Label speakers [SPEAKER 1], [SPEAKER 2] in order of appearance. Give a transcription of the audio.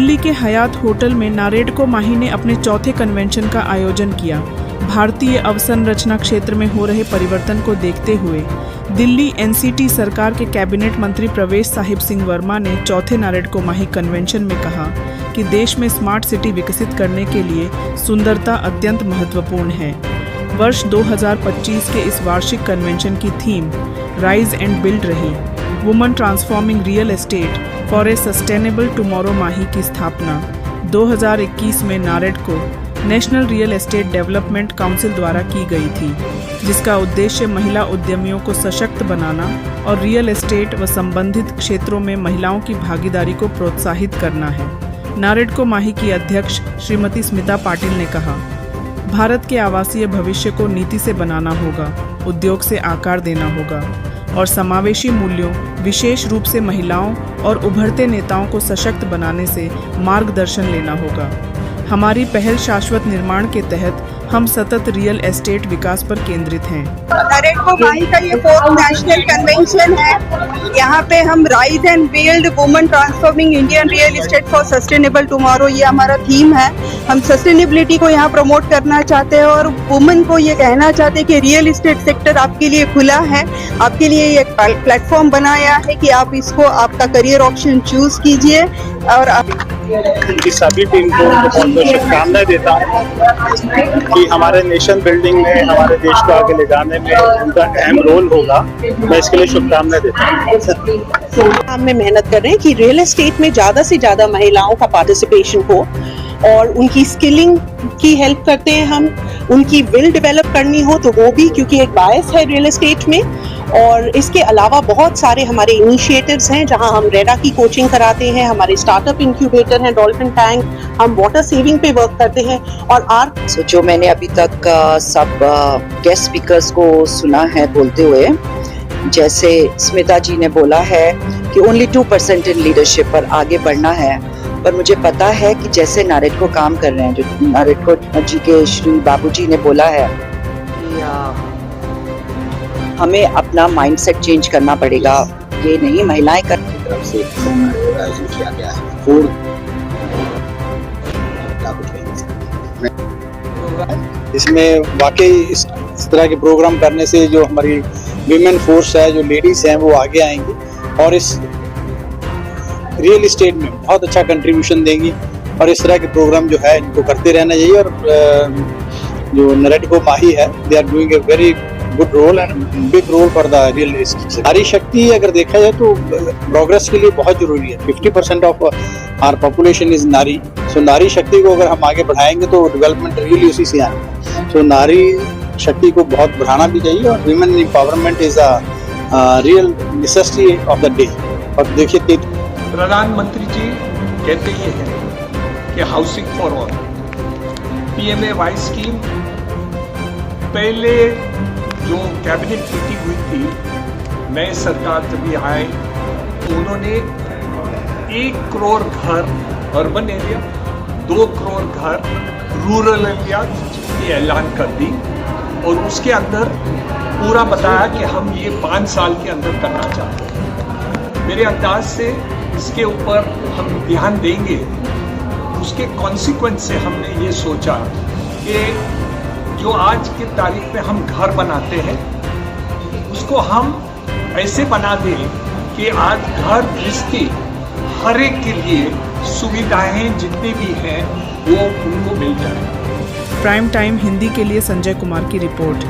[SPEAKER 1] दिल्ली के Hyatt hotel में नारेडको माही ने अपने चौथे कन्वेंशन का आयोजन किया। भारतीय अवसंरचना क्षेत्र में हो रहे परिवर्तन को देखते हुए दिल्ली एनसीटी सरकार के कैबिनेट मंत्री प्रवेश साहिब सिंह वर्मा ने चौथे नारेडको माही कन्वेंशन में कहा कि देश में स्मार्ट सिटी विकसित करने के लिए सुंदरता अत्यंत महत्वपूर्ण है। वर्ष 2025 के इस वार्षिक कन्वेंशन की थीम राइज एंड बिल्ड रही women transforming real estate for a sustainable tomorrow Mahi की स्थापना 2021 में NAREDCO national real estate development council द्वारा की गई थी, जिसका उद्देश्य महिला उद्यमियों को सशक्त बनाना और रियल एस्टेट व संबंधित क्षेत्रों में महिलाओं की भागीदारी को प्रोत्साहित करना है। नारेडको माही की अध्यक्ष श्रीमती स्मिता पाटिल ने कहा, भारत के आवासीय भविष्य को नीति से बनाना होगा, उद्योग से आकार देना होगा और समावेशी मूल्यों, विशेष रूप से महिलाओं और उभरते नेताओं को सशक्त बनाने से मार्गदर्शन लेना होगा। हमारी पहल शाश्वत निर्माण के तहत हम सतत रियल एस्टेट विकास पर केंद्रित हैं।
[SPEAKER 2] नारेडको माही का ये 4th नेशनल कन्वेंशन है। यहाँ पे हम rise and build woman transforming Indian real estate for sustainable tomorrow, ये हमारा थीम है। हम सस्टेनेबिलिटी को यहाँ प्रमोट करना चाहते हैं और वुमन को ये कहना चाहते हैं कि रियल एस्टेट सेक्टर आपके लिए खुला है, आपके लिए एक प्लेटफॉर्म बनाया है कि आप इसको आपका करियर ऑप्शन चूज कीजिए। और
[SPEAKER 3] इस सभी टीम को बहुत बहुत शुभकामनाएं देता हूँ कि हमारे नेशन बिल्डिंग में, हमारे देश को आगे ले जाने में उनका अहम रोल होगा। मैं इसके लिए शुभकामनाएं देता हूँ।
[SPEAKER 4] हम में मेहनत कर रहे हैं कि रियल एस्टेट में ज़्यादा से ज़्यादा महिलाओं का पार्टिसिपेशन हो और उनकी स्किलिंग की हेल्प करते हैं हम। उनकी विल डेवलप करनी हो तो वो भी, क्योंकि एक बायस है रियल एस्टेट में। और इसके अलावा बहुत सारे हमारे इनिशिएटिव्स हैं जहां हम रेडा की कोचिंग कराते हैं, हमारे स्टार्टअप इंक्यूबेटर हैं डॉल्फिन टैंक, हम वाटर सेविंग पे वर्क करते हैं। और
[SPEAKER 5] जो मैंने अभी तक सब गेस्ट स्पीकर्स को सुना है बोलते हुए, जैसे स्मिता जी ने बोला है कि ओनली 2% इन लीडरशिप पर आगे बढ़ना है, पर मुझे पता है कि जैसे नारेडको काम कर रहे हैं, जो नारेडको जी के श्री बाबूजी ने बोला है कि हमें अपना माइंडसेट चेंज करना पड़ेगा। ये नहीं महिलाएं कर
[SPEAKER 6] की तरफ से आयोजन किया गया है। 4
[SPEAKER 3] इसमें वाकई इस तरह के प्रोग्राम करने से जो हमारी विमेन फोर्स है, जो लेडीज हैं, वो आगे आएंगी और इस रियल एस्टेट में बहुत अच्छा कंट्रीब्यूशन देंगी। और इस तरह के प्रोग्राम जो है इनको करते रहना चाहिए। और जो नारेडको माही है, they are doing a very good role and big role for the real estate. नारी शक्ति अगर देखा जाए तो प्रोग्रेस के लिए बहुत जरूरी है। 50% ऑफ आवर पॉपुलेशन इज नारी। सो नारी शक्ति को अगर हम आगे बढ़ाएंगे तो डेवलपमेंट रियली उसी से आएगा। सो नारी शक्ति को बहुत बढ़ाना भी चाहिए और women empowerment is a real necessity of the day. और देखिए,
[SPEAKER 7] प्रधानमंत्री जी कहते ही हैं कि housing for all, PMAY scheme, पहले जो कैबिनेट मीटिंग हुई थी, नए सरकार जब आए तो उन्होंने 1 करोड़ घर अर्बन एरिया, 2 करोड़ घर रूरल एरिया की ऐलान कर दी और उसके अंदर पूरा बताया कि हम ये 5 साल के अंदर करना चाहते हैं। मेरे अंदाज से इसके ऊपर हम ध्यान देंगे। उसके कॉन्सिक्वेंस से हमने ये सोचा कि जो आज की तारीख में हम घर बनाते हैं उसको हम ऐसे बना दें कि आज घर गृहस्थी हर एक के लिए सुविधाएं जितनी भी हैं वो उनको मिल जाए।
[SPEAKER 1] प्राइम टाइम हिंदी के लिए संजय कुमार की रिपोर्ट।